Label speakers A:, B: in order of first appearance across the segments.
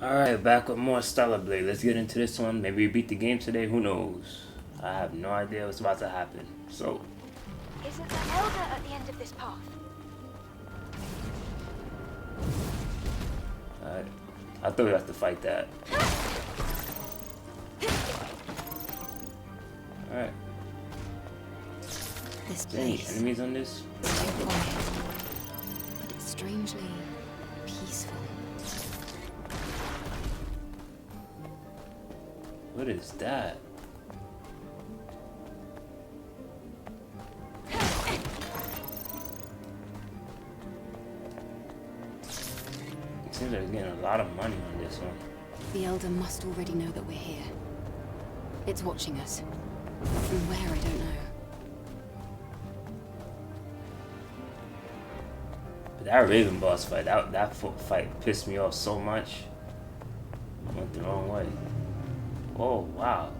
A: Alright, back with more Stellar Blade. Let's get into this one. Maybe we beat the game today, who knows? I have no idea what's about to happen. So
B: Isn't the Elder at the end of this path?
A: alright. I thought we had to fight that. Alright.
C: This
A: Any
C: place
A: enemies on this?
C: is too quiet, but it's strangely peaceful.
A: What is that? It seems like we're getting a lot of money on this one.
C: The Elder must already know that we're here. It's watching us. From where, I don't know.
A: But that Raven boss fight, that fight pissed me off so much. I went the wrong way. Oh, wow.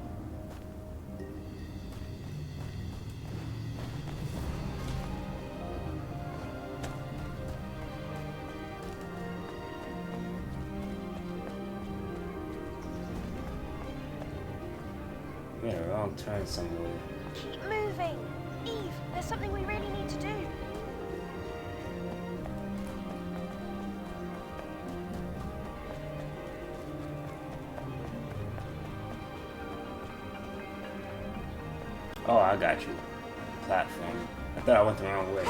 A: We made a wrong turn somewhere.
B: Keep moving! Eve, there's something we really need to do.
A: Oh, I got you. Platform. I thought I went the wrong way.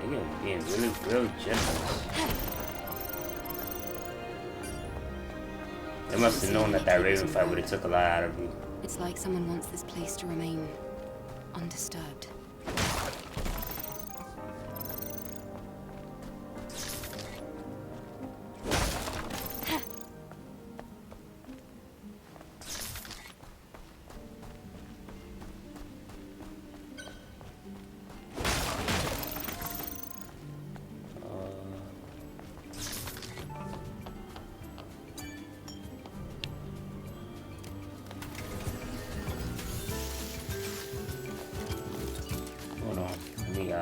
A: They're being really, real generous. They must have known that Raven fight would have took a lot out of me.
C: It's like someone wants this place to remain undisturbed.
A: Hold on. Let me,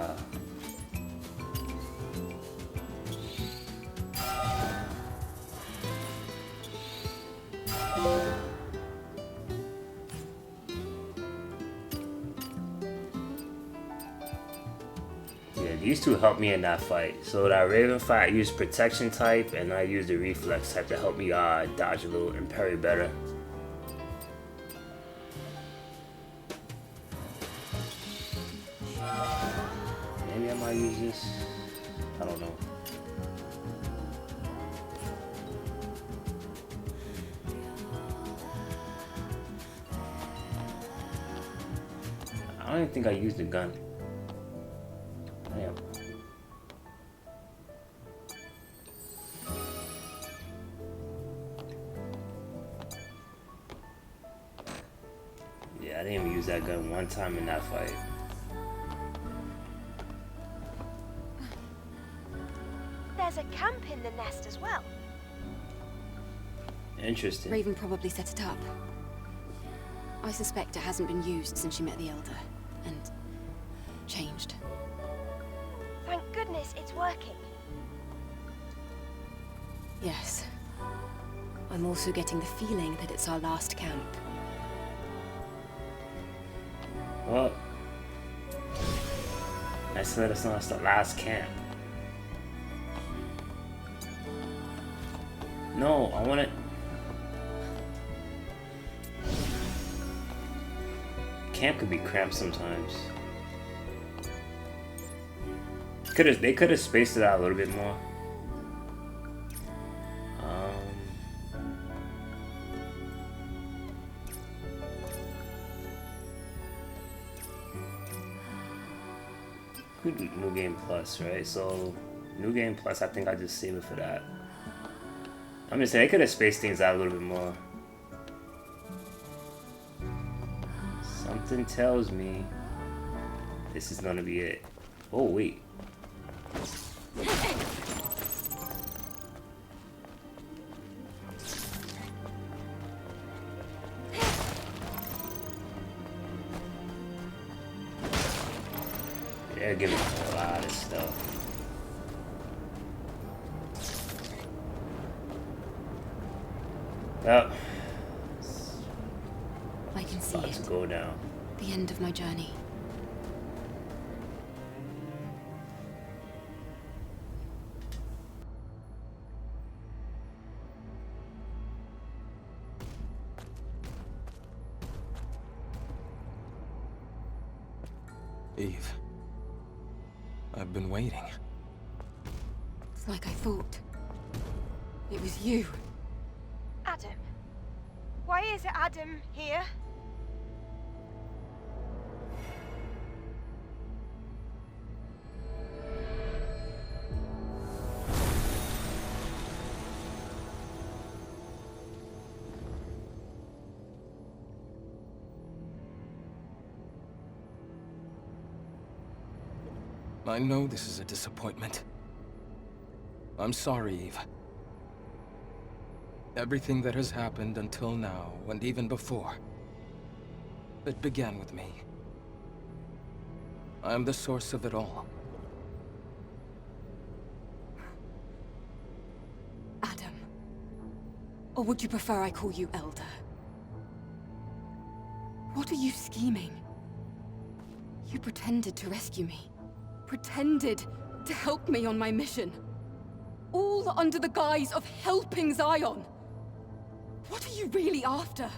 A: Yeah, these two helped me in that fight. So that Raven fight, I used protection type, and I used the reflex type to help me dodge a little and parry better. Maybe I might use this. I don't know. I don't even think I used the gun. Damn. Yeah, I didn't even use that gun one time in that fight.
B: There's a camp in the nest as well.
A: Interesting.
C: Raven probably set it up. I suspect it hasn't been used since she met the Elder, and changed.
B: Thank goodness it's working.
C: Yes. I'm also getting the feeling that it's our last camp.
A: Well, nice to let us know it's the last camp. No, I want it. Camp could be cramped sometimes. They could have spaced it out a little bit more. New Game Plus, right? So, New Game Plus, I think I just save it for that. I'm just saying, they could have spaced things out a little bit more. Something tells me this is gonna be it. Oh, wait. They're giving me a lot of stuff. Yep.
C: I can see
A: About
C: it.
A: to go down.
C: The end of my journey.
D: Eve, I've been waiting.
C: It's like I thought. It was you.
B: Adam. Why is it Adam here?
D: I know this is a disappointment. I'm sorry, Eve. Everything that has happened until now, and even before, it began with me. I am the source of it all.
C: Adam. Or would you prefer I call you Elder? What are you scheming? You pretended to rescue me. Pretended to help me on my mission. All under the guise of helping Zion. What are you really after?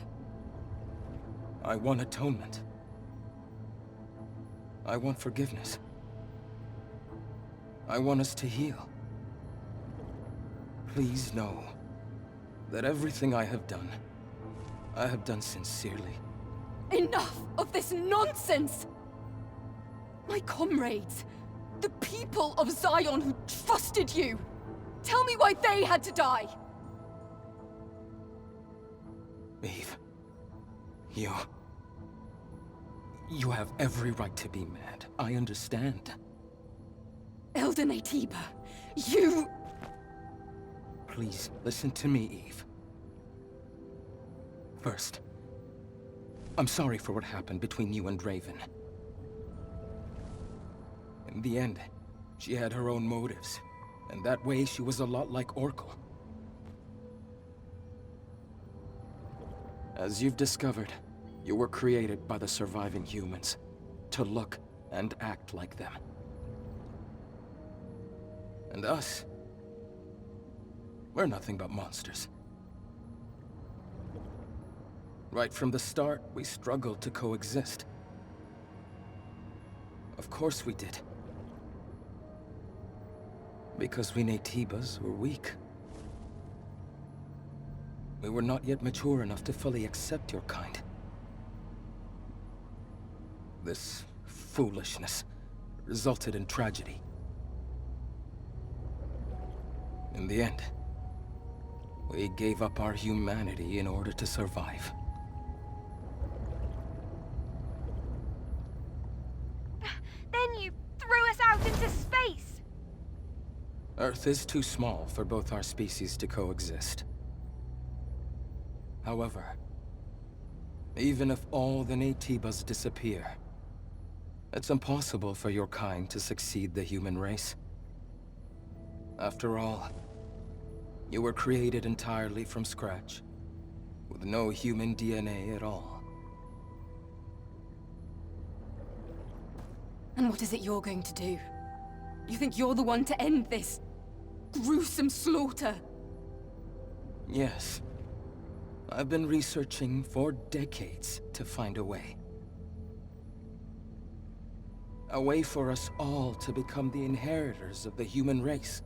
D: I want atonement. I want forgiveness. I want us to heal. Please know that everything I have done sincerely.
C: Enough of this nonsense! My comrades, the people of Zion who trusted you, tell me why they had to die!
D: Eve, you have every right to be mad. I understand.
C: Elder Naytiba, you...
D: Please, listen to me, Eve. First, I'm sorry for what happened between you and Raven. In the end, she had her own motives, and that way she was a lot like Orkul. As you've discovered, you were created by the surviving humans to look and act like them. And us, we're nothing but monsters. Right from the start, we struggled to coexist. Of course we did. Because we Naytibas were weak. We were not yet mature enough to fully accept your kind. This foolishness resulted in tragedy. In the end, we gave up our humanity in order to survive.
B: Then you threw us out into space!
D: Earth is too small for both our species to coexist. However, even if all the Naytibas disappear, it's impossible for your kind to succeed the human race. After all, you were created entirely from scratch, with no human DNA at all.
C: And what is it you're going to do? You think you're the one to end this gruesome slaughter?
D: Yes. I've been researching for decades to find a way. A way for us all to become the inheritors of the human race.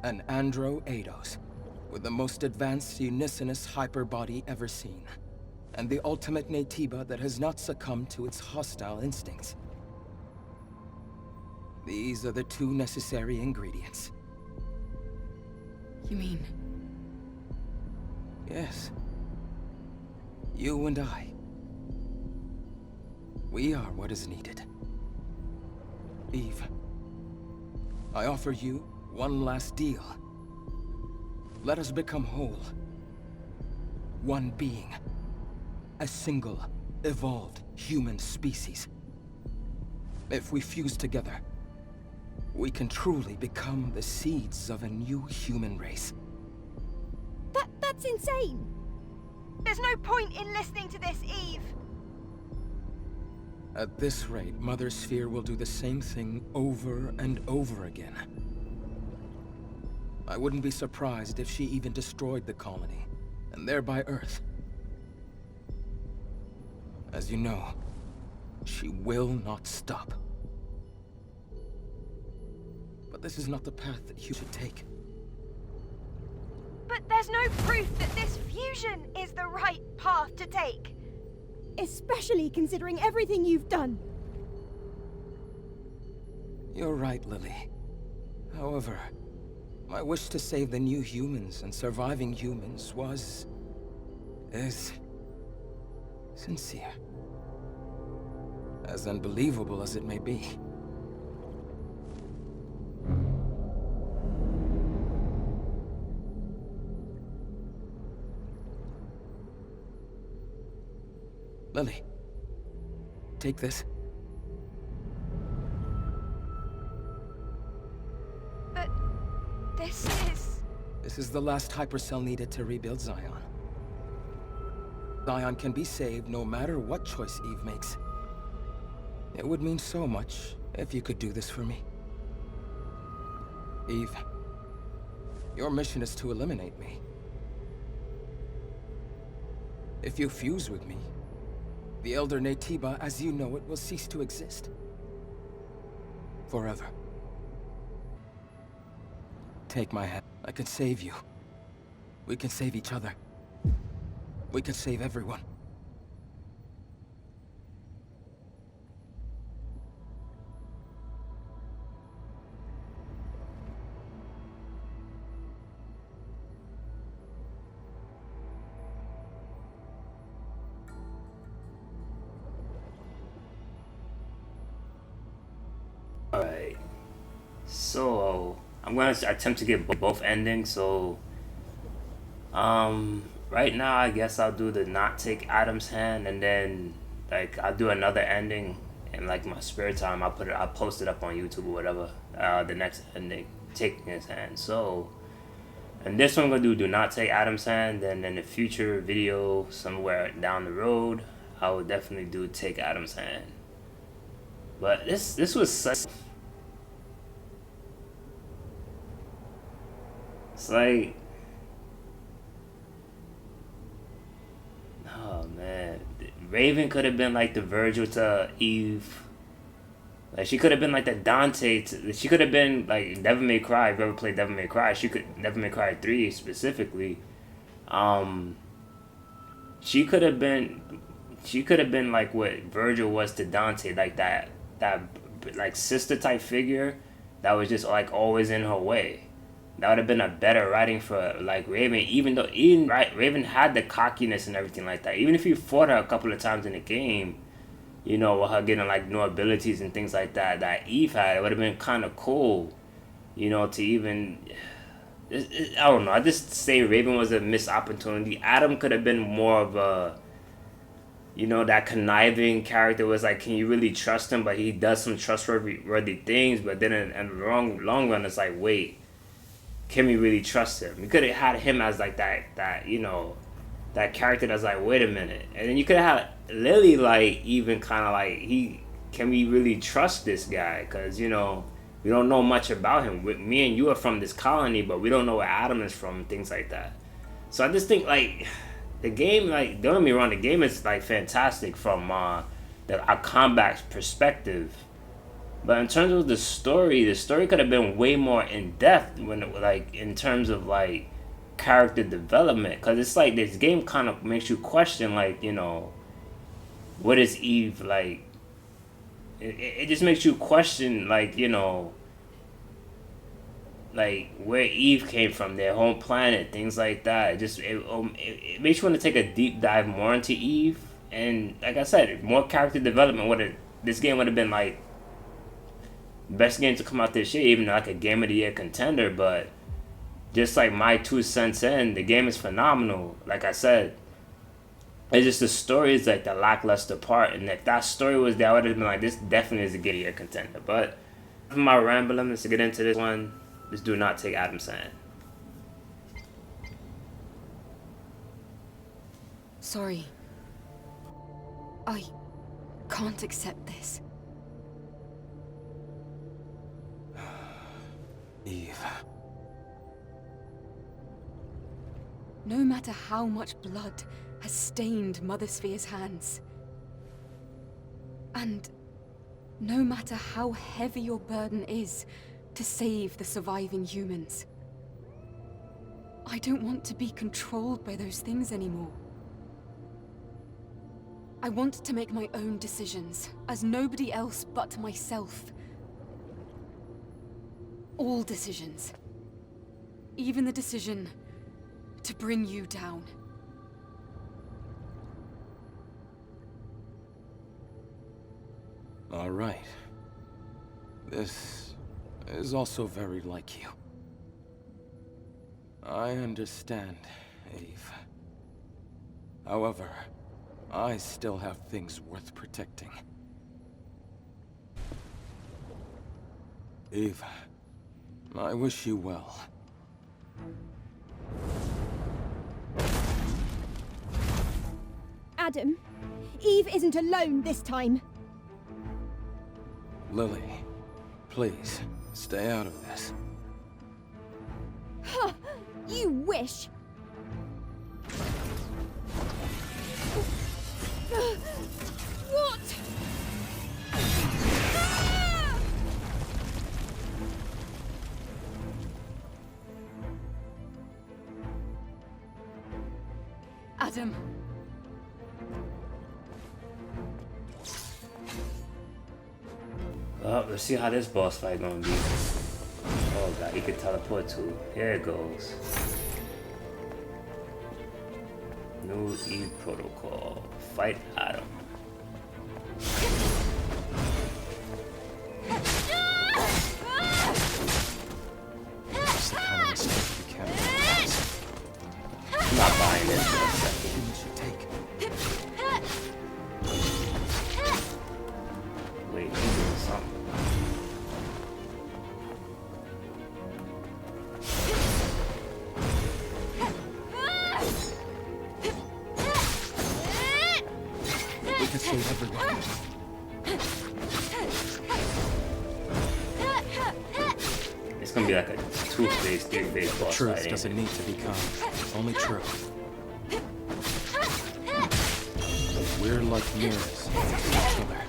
D: An Andro Eidos, with the most advanced unicinous hyperbody ever seen. And the ultimate Naytiba that has not succumbed to its hostile instincts. These are the two necessary ingredients.
C: You mean...
D: Yes. You and I. We are what is needed. Eve, I offer you one last deal. Let us become whole. One being. A single, evolved human species. If we fuse together, we can truly become the seeds of a new human race.
E: That's insane!
B: There's no point in listening to this, Eve.
D: At this rate, Mother Sphere will do the same thing over and over again. I wouldn't be surprised if she even destroyed the colony, and thereby Earth. As you know, she will not stop. But this is not the path that you should take.
B: But there's no proof that this fusion is the right path to take.
E: Especially considering everything you've done.
D: You're right, Lily. However, my wish to save the new humans and surviving humans is sincere. As unbelievable as it may be. Lily, take this.
B: But this is...
D: This is the last hypercell needed to rebuild Zion. Zion can be saved no matter what choice Eve makes. It would mean so much if you could do this for me. Eve, your mission is to eliminate me. If you fuse with me, the Elder Naytiba, as you know it, will cease to exist. Forever. Take my hand. I can save you. We can save each other. We can save everyone.
A: Alright, so I'm gonna attempt to get both endings. So right now I guess I'll do the not take Adam's hand, and then like I'll do another ending in like my spare time. I'll post it up on YouTube or whatever. The next ending, taking his hand. So and this one I'm gonna do not take Adam's hand. Then in the future video somewhere down the road, I will definitely do take Adam's hand. But this was such... It's like... Oh man. Raven could have been like the Virgil to Eve. Like she could have been like the Dante to... She could have been like Devil May Cry. If you ever played Devil May Cry, she could... Devil May Cry 3 specifically. She could have been like what Virgil was to Dante, like that like sister type figure that was just like always in her way. That would have been a better writing for like Raven, even though Raven had the cockiness and everything like that. Even if you fought her a couple of times in the game, you know, with her getting like new abilities and things like that Eve had, it would have been kind of cool, you know, to even... I don't know, I just say Raven was a missed opportunity. Adam could have been more of a, you know, that conniving character. Was like, can you really trust him? But he does some trustworthy things. But then in the long run, it's like, wait, can we really trust him? You could have had him as like that you know, that character that's like, wait a minute. And then you could have had Lily like even kind of like, can we really trust this guy? Because, you know, we don't know much about him. Me and you are from this colony, but we don't know where Adam is from, things like that. So I just think like the game, like, don't get me wrong, the game is like fantastic from a combat perspective. But in terms of the story could have been way more in depth when it, like, in terms of like character development. Because it's like this game kind of makes you question, like, you know, what is Eve like? It just makes you question, like, you know, like where Eve came from, their home planet, things like that. It makes you want to take a deep dive more into Eve. And like I said, more character development. This game would have been like best game to come out this year, even like a Game of the Year contender. But just like my 2 cents in, the game is phenomenal. Like I said, It's just the story is like the lackluster part, and if that story was there, I would have been like, this definitely is a Game of the Year contender. But for my rambling, let's get into this one. Just do not take Adam's hand.
C: Sorry. I can't accept this.
D: Eve.
C: No matter how much blood has stained Mother Sphere's hands, and no matter how heavy your burden is to save the surviving humans, I don't want to be controlled by those things anymore. I want to make my own decisions, as nobody else but myself. All decisions. Even the decision to bring you down.
D: All right. This is also very like you. I understand, Eve. However, I still have things worth protecting. Eve, I wish you well.
E: Adam, Eve isn't alone this time.
D: Lily, please, stay out of this.
E: Huh, you wish. What? Ah!
C: Adam.
A: Well, let's see how this boss fight gonna be. Oh god, he could teleport too. Here it goes. New Eve protocol. Fight Adam.
D: It's the kind of mistake you can't make.
A: I'm not buying this for a second.
D: You should take.
A: Wait, he's doing something.
D: We can save everyone.
A: It's gonna be like a two-phase, three-phase boss
D: Truth
A: fight.
D: doesn't need to be calm. Only truth. We're like mirrors to each other.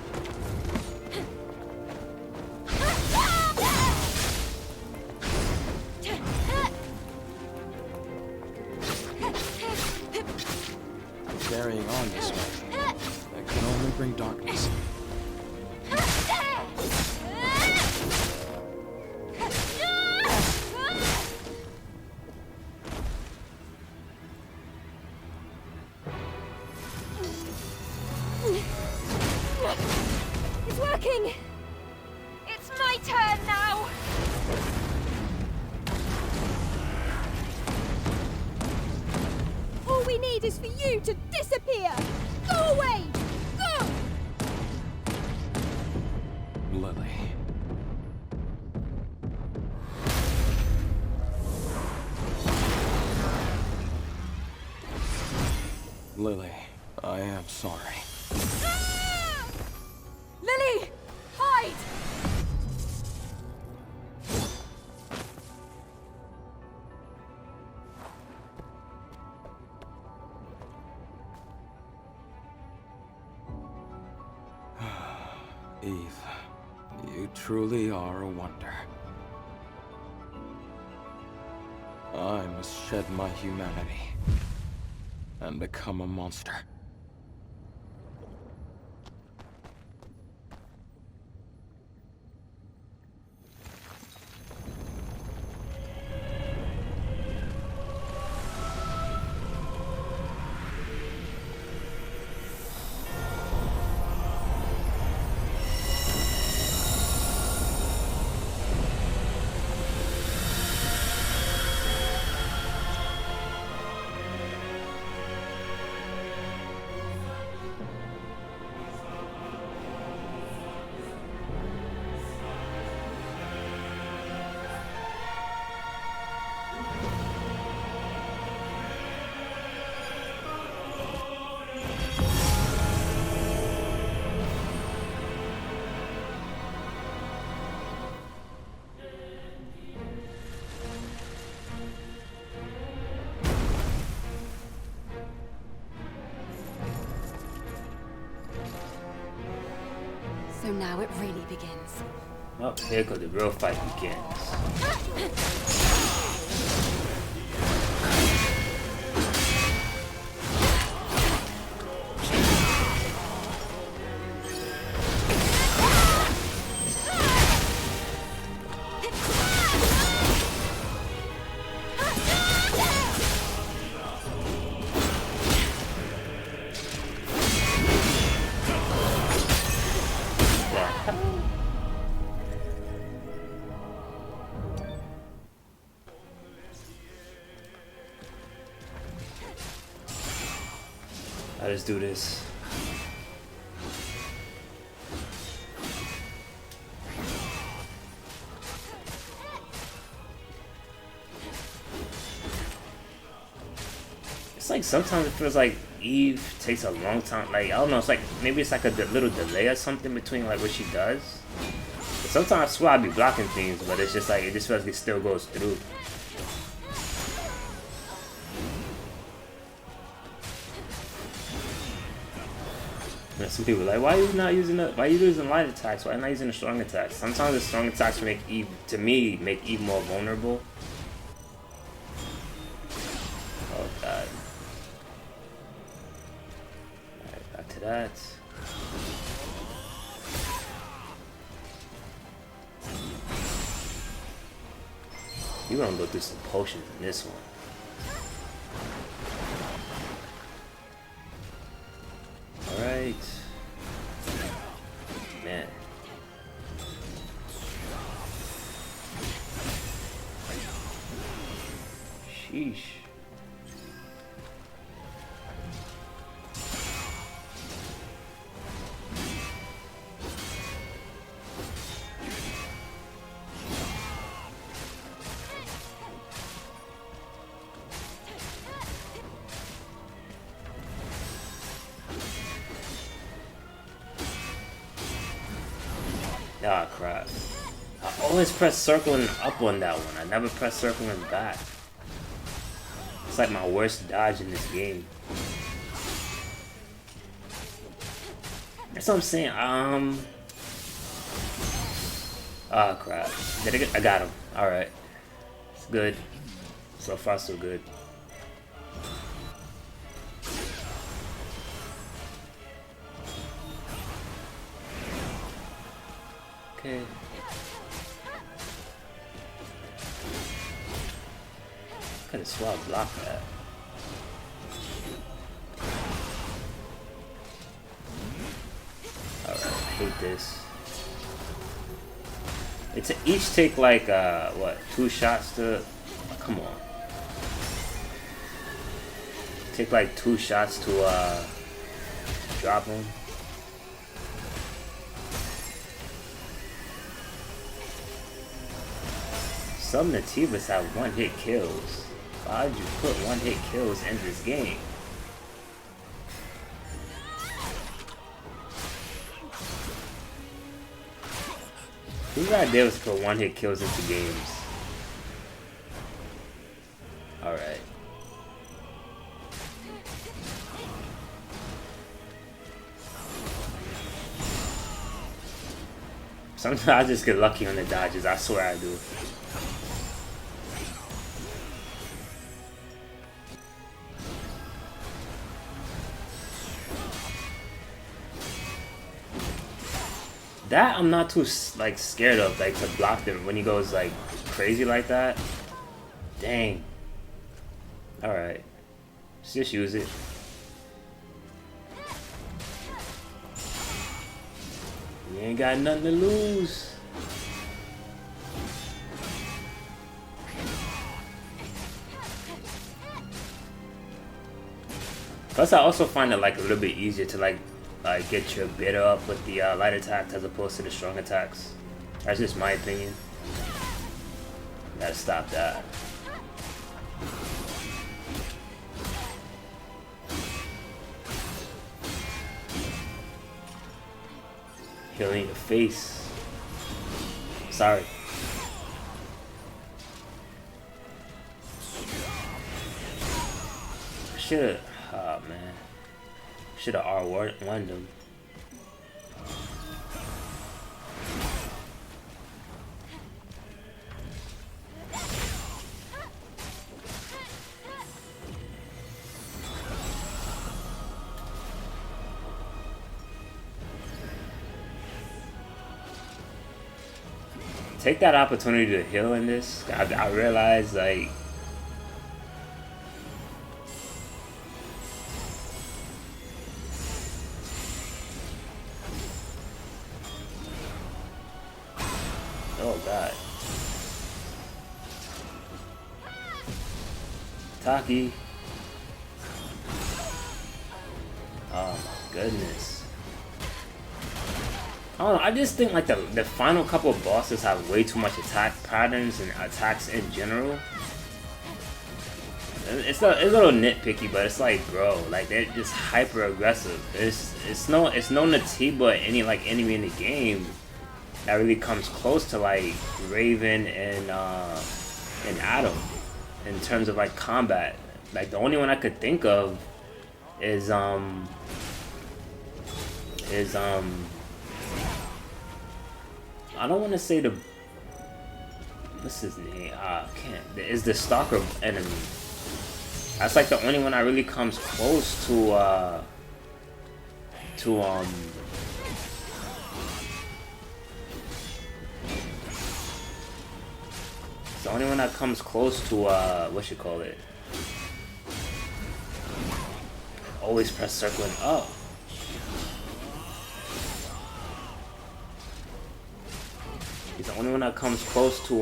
D: Carrying on this way, that can only bring darkness.
E: It's working!
B: It's my turn now!
E: All we need is for you to disappear! Go away! Go!
D: Lily. Lily, I am sorry.
C: Lily! Hide!
D: Eve, you truly are a wonder. I must shed my humanity and become a monster.
C: now it really begins.
A: Oh, here goes the real fight begins. Let's do this. It's like sometimes it feels like Eve takes a long time. Like, I don't know, it's like maybe it's like a little delay or something between like what she does. But sometimes I swear I be blocking things, but it's just like it just feels like it still goes through. And some people are like, why are you not using the? Why are you using light attacks? Why are you not using the strong attacks? Sometimes the strong attacks make Eve, to me, make Eve more vulnerable. Oh god. Alright, back to that. You're gonna go through some potions in this one. Alright. Man. Sheesh. Ah, crap. I always press circle and up on that one. I never press circle and back. It's like my worst dodge in this game. That's what I'm saying. Ah, crap. Did I get? I got him. Alright. It's good. So far, so good. Okay. Could have swore I blocked that. Alright, I hate this. It's each take like what, 2 shots to come on. Take like 2 shots to drop him. Some Nativas have 1-hit kills. Why would you put 1-hit kills in this game? Whose idea was to put 1-hit kills into games? Alright. Sometimes I just get lucky on the dodges, I swear I do. That I'm not too like scared of, like to block them when he goes like crazy like that. Dang. All right, let's just use it. We ain't got nothing to lose. Plus, I also find it like a little bit easier to like get your beta up with the light attacks as opposed to the strong attacks. That's just my opinion. Gotta stop that. Healing your face. Sorry. Should've. Oh man. Should've R1'd them. take that opportunity to heal in this. I realized like oh god. Taki. Oh my goodness. I don't know, I just think like the final couple of bosses have way too much attack patterns and attacks in general. It's a little nitpicky, but it's like, bro, like they're just hyper aggressive. It's no Natiba any like enemy in the game that really comes close to like Raven and Adam in terms of like combat. Like the only one I could think of is I don't want to say what's his name? I can't. Is the Stalker enemy? That's like the only one that really comes close to it's the only one that comes close to what you call it? Always press circle and up. He's the only one that comes close to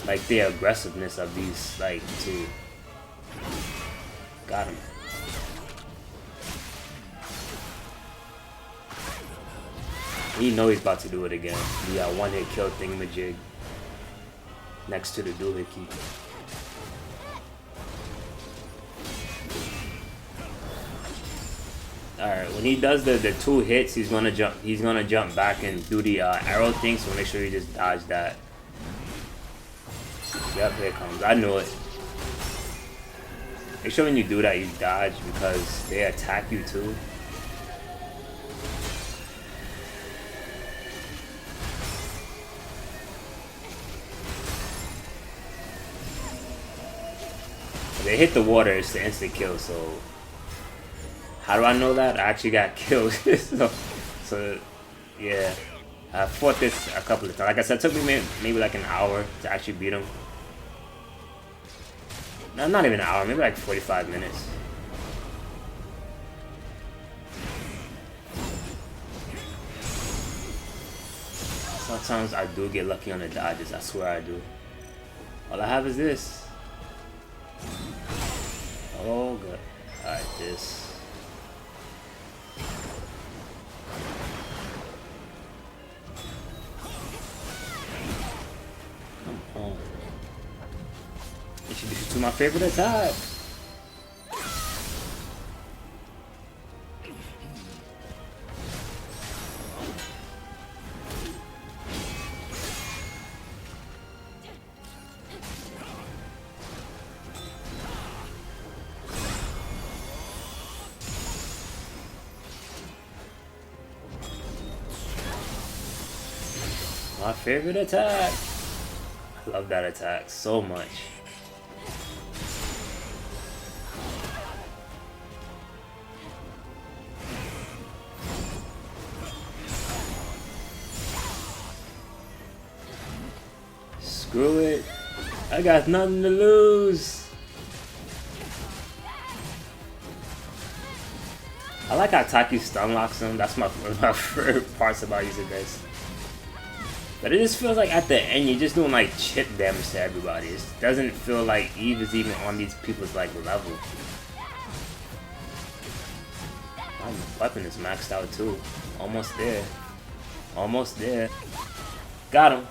A: like the aggressiveness of these like two. Got him. You know he's about to do it again. Yeah, one hit kill thingamajig next to the doohickey. Alright, when he does the 2 hits, he's gonna jump back and do the arrow thing, so make sure you just dodge that. Yep, here it comes. I knew it. Make sure when you do that you dodge because they attack you too. If they hit the water, it's the instant kill, so how do I know that? I actually got killed. so yeah, I fought this a couple of times. Like I said, it took me maybe like an hour to actually beat him. No, not even an hour, maybe like 45 minutes. Sometimes I do get lucky on the dodges, I swear I do. All I have is this. Oh god. Alright, this. Come on. Introduce you to my favorite attack. My favorite attack. I love that attack so much. Screw it. I got nothing to lose. I like how Taki stun locks him. That's one of my favorite parts about using this. But it just feels like at the end you're just doing like chip damage to everybody. It doesn't feel like Eve is even on these people's like level. My weapon is maxed out too. Almost there. Almost there. Got him.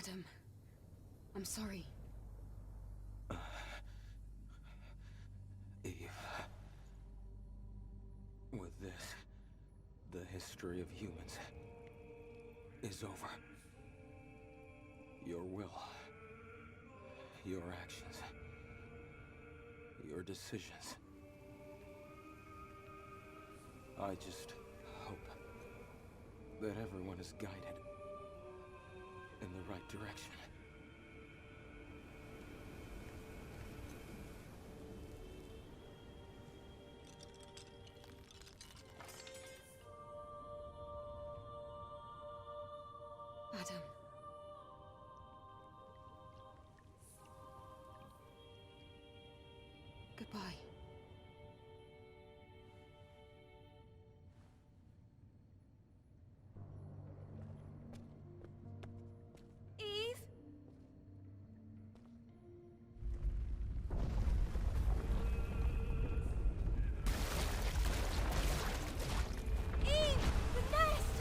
C: Adam, I'm sorry.
D: Eve. With this, the history of humans is over. Your will, your actions, your decisions. I just hope that everyone is guided in the right direction.
C: Adam. Goodbye.
E: Eve? Eve! The nest!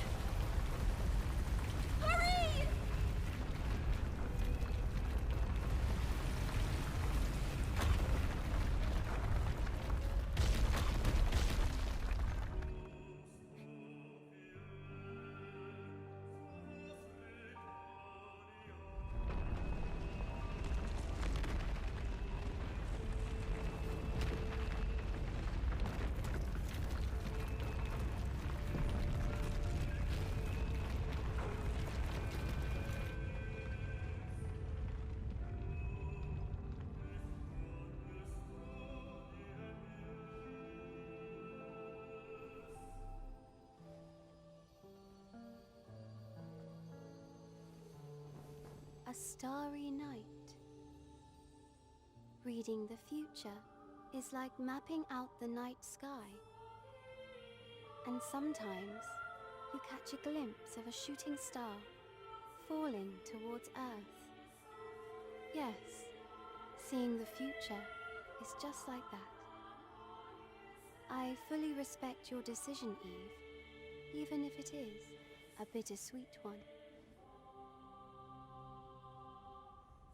E: Hurry!
F: A starry night. Reading the future is like mapping out the night sky. And sometimes you catch a glimpse of a shooting star falling towards Earth. Yes, seeing the future is just like that. I fully respect your decision, Eve, even if it is a bittersweet one.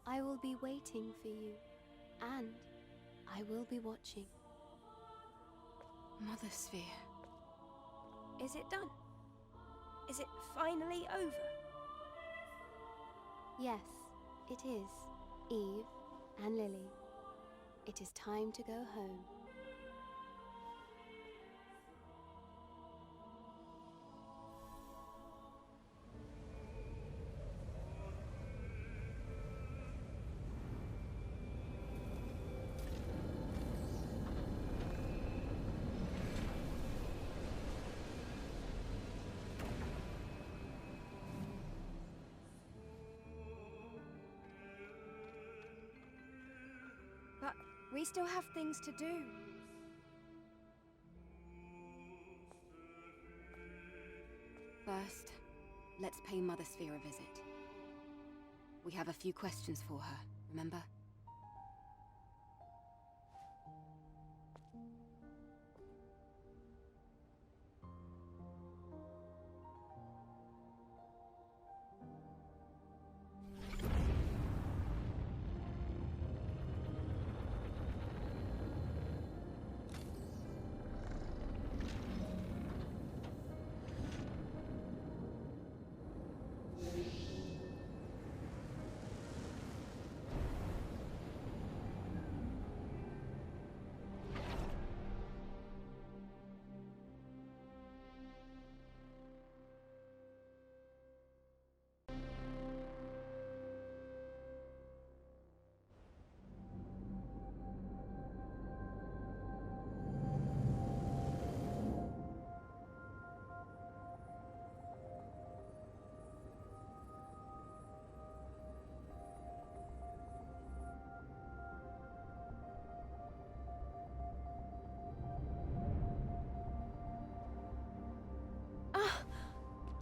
F: I will be waiting for you, and I will be watching.
C: Mother Sphere.
E: Is it done? Is it finally over?
F: Yes, it is, Eve and Lily. It is time to go home.
E: But we still have things to do.
C: First, let's pay Mother Sphere a visit. We have a few questions for her, remember?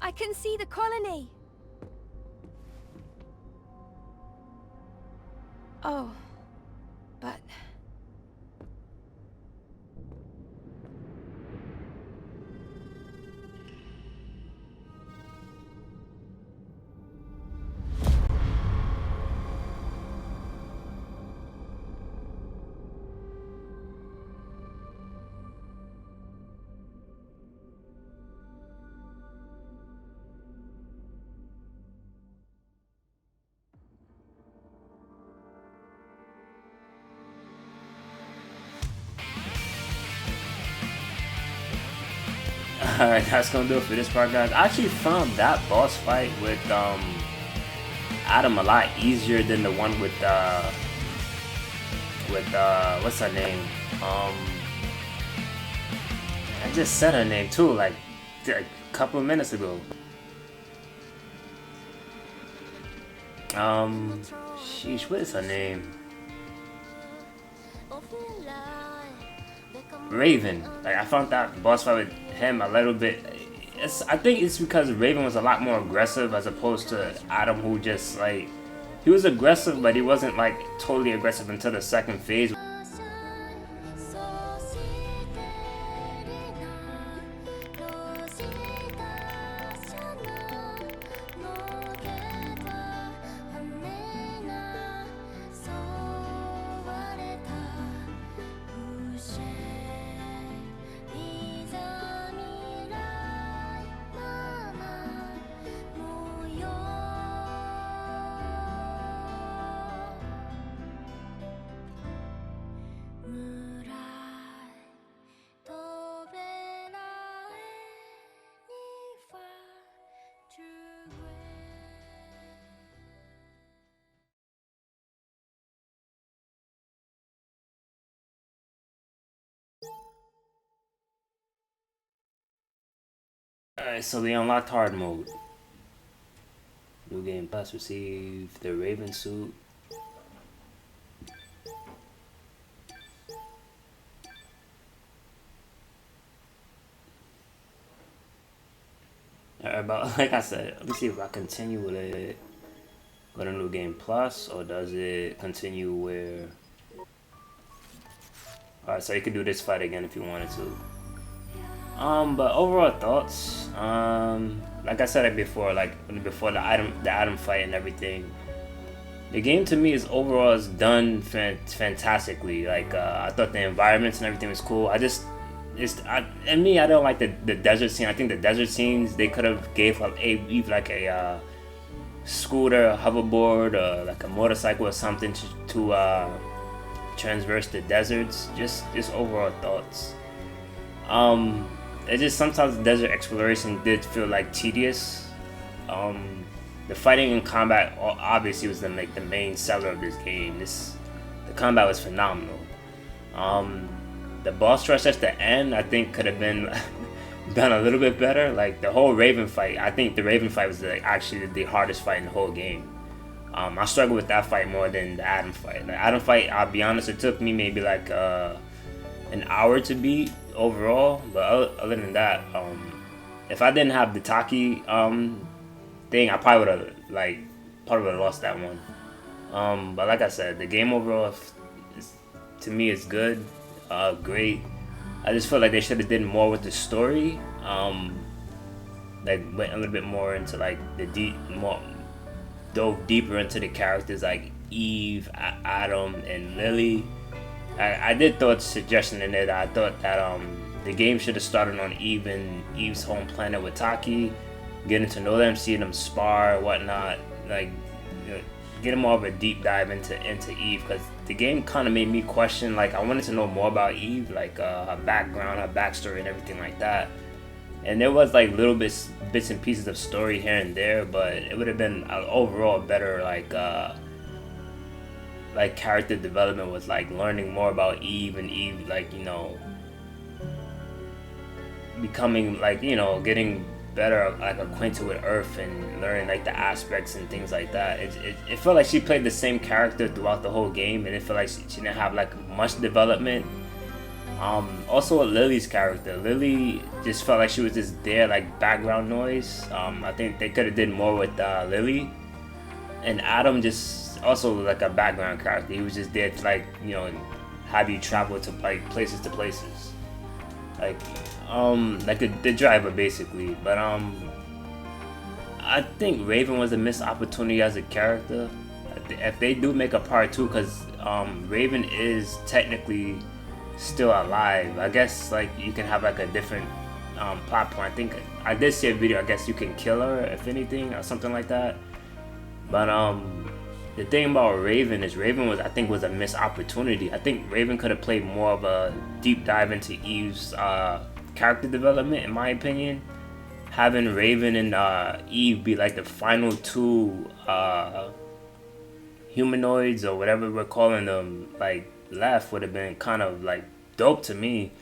E: I can see the colony! Oh, but...
A: Alright, that's gonna do it for this part, guys. I actually found that boss fight with Adam a lot easier than the one with what's her name? I just said her name too, like a couple of minutes ago. Sheesh, what is her name? Raven. Like, I found that boss fight with him a little bit. I think it's because Raven was a lot more aggressive as opposed to Adam, who just like he was aggressive, but he wasn't like totally aggressive until the second phase. Alright, so we unlocked hard mode. New game plus, receive the Raven suit. Alright, but like I said, let me see if I continue with it. Go to new game plus, or does it continue where? Alright, so you can do this fight again if you wanted to. But overall thoughts, like I said it before, like before the Adam fight and everything, the game to me is overall is done fantastically. Like I thought the environments and everything was cool. I don't like the desert scene. I think the desert scenes, they could have gave like a scooter, a hoverboard, or like a motorcycle or something to transverse the deserts. Just overall thoughts. It just sometimes the desert exploration did feel like tedious. The fighting and combat obviously was the main seller of this game. The combat was phenomenal. The boss rush at the end, I think, could have been done a little bit better. Like the whole Raven fight, I think the Raven fight was actually the hardest fight in the whole game. I struggled with that fight more than the Adam fight. The Adam fight, I'll be honest, it took me maybe like an hour to beat overall, but other than that, if I didn't have the Taki thing, I probably would have lost that one. But like I said, the game overall to me is good, great. I just feel like they should have did more with the story, like went a little bit more into like dove deeper into the characters like Eve, Adam, and Lily. I did throw a suggestion in there that I thought that the game should have started on Eve's home planet with Taki, getting to know them, seeing them spar, whatnot, like getting more of a deep dive into Eve, because the game kind of made me question, like I wanted to know more about Eve, like her background, her backstory, and everything like that. And there was like little bits and pieces of story here and there, but it would have been overall better like character development was like learning more about Eve, and Eve like, you know, becoming like, you know, getting better like acquainted with Earth and learning like the aspects and things like that. It felt like she played the same character throughout the whole game, and it felt like she didn't have like much development. Also with Lily's character, Lily just felt like she was just there like background noise. I think they could have did more with Lily. And Adam just also like a background character. He was just there to like, you know, have you travel to like places, like the driver basically. But I think Raven was a missed opportunity as a character. If they do make a part 2, because Raven is technically still alive, I guess like you can have like a different plot point. I think I did see a video, I guess you can kill her if anything or something like that. But the thing about Raven is was a missed opportunity. I think Raven could have played more of a deep dive into Eve's character development, in my opinion. Having Raven and Eve be like the final two humanoids or whatever we're calling them, like, left would have been kind of like dope to me.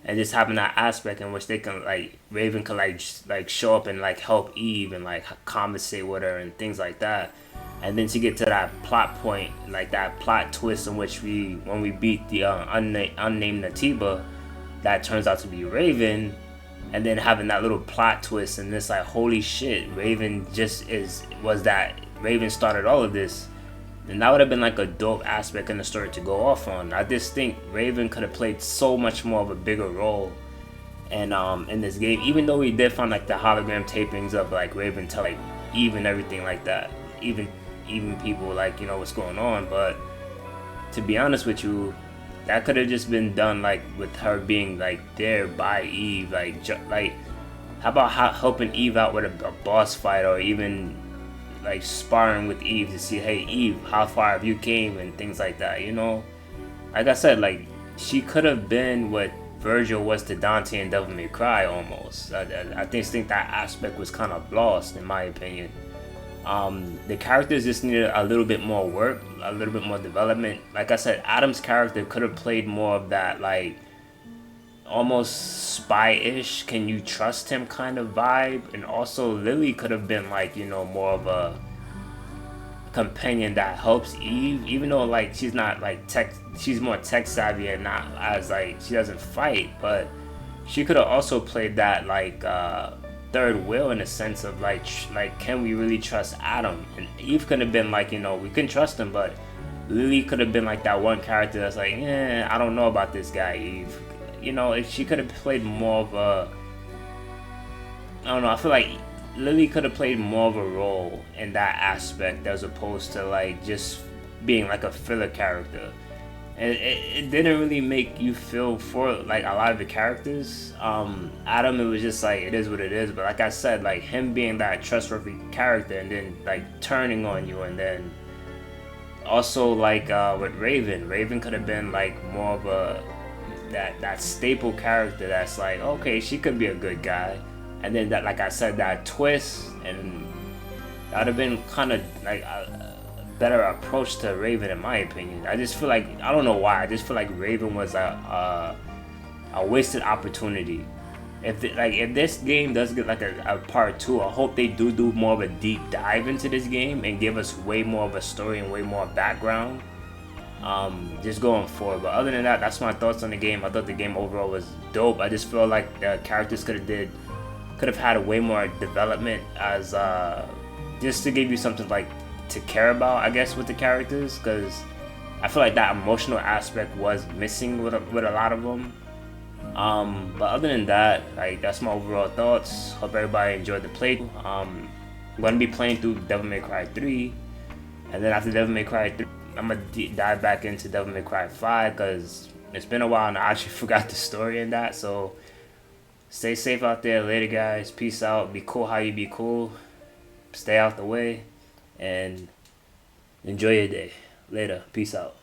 A: And just having that aspect in which they can, like, Raven can like show up and like help Eve and like conversate with her and things like that. And then to get to that plot point, like that plot twist in which when we beat the unnamed Natiba, that turns out to be Raven. And then having that little plot twist and this, like, holy shit, Raven Raven started all of this. And that would have been like a dope aspect in the story to go off on. I just think Raven could have played so much more of a bigger role and in this game, even though we did find like the hologram tapings of like Raven to like Eve and everything like that, even people like, you know, what's going on. But to be honest with you, that could have just been done like with her being like there by Eve, like how about helping Eve out with a boss fight, or even like sparring with Eve to see, hey Eve, how far have you came, and things like that, you know? Like I said, like, she could have been what Virgil was to Dante in Devil May Cry almost. I just think that aspect was kind of lost in my opinion. The characters just needed a little bit more work, a little bit more development. Like I said, Adam's character could have played more of that, like, almost spy-ish, can you trust him kind of vibe. And also Lily could have been like, you know, more of a companion that helps Eve, even though like she's not like she's more tech savvy and not as like, she doesn't fight, but she could have also played that like third wheel in a sense of like can we really trust Adam? And Eve could have been like, you know, we can trust him, but Lily could have been like that one character that's like, I don't know about this guy, Eve. You know, if she could have played more of a, I don't know, I feel like Lily could have played more of a role in that aspect as opposed to like just being like a filler character. And it didn't really make you feel for like a lot of the characters. Adam, it was just like, it is what it is. But like I said, like him being that trustworthy character and then like turning on you, and then also like with Raven could have been like more of a that staple character that's like, okay, she could be a good guy. And then that, like I said, that twist, and that would have been kind of like a better approach to Raven in my opinion. I just feel like, I don't know why, I just feel like Raven was a wasted opportunity. If this game does get like a part 2, I hope they do more of a deep dive into this game and give us way more of a story and way more background. Just going forward. But other than that, that's my thoughts on the game. I thought the game overall was dope. I just feel like the characters could have had a way more development, as just to give you something like to care about, I guess, with the characters, because I feel like that emotional aspect was missing with a lot of them. But other than that, like, that's my overall thoughts. Hope everybody enjoyed the play. I'm gonna be playing through Devil May Cry 3, and then after Devil May Cry 3, I'm gonna dive back into Devil May Cry 5, because it's been a while and I actually forgot the story in that. So stay safe out there. Later, guys. Peace out. Be cool how you be cool. Stay out the way and enjoy your day. Later. Peace out.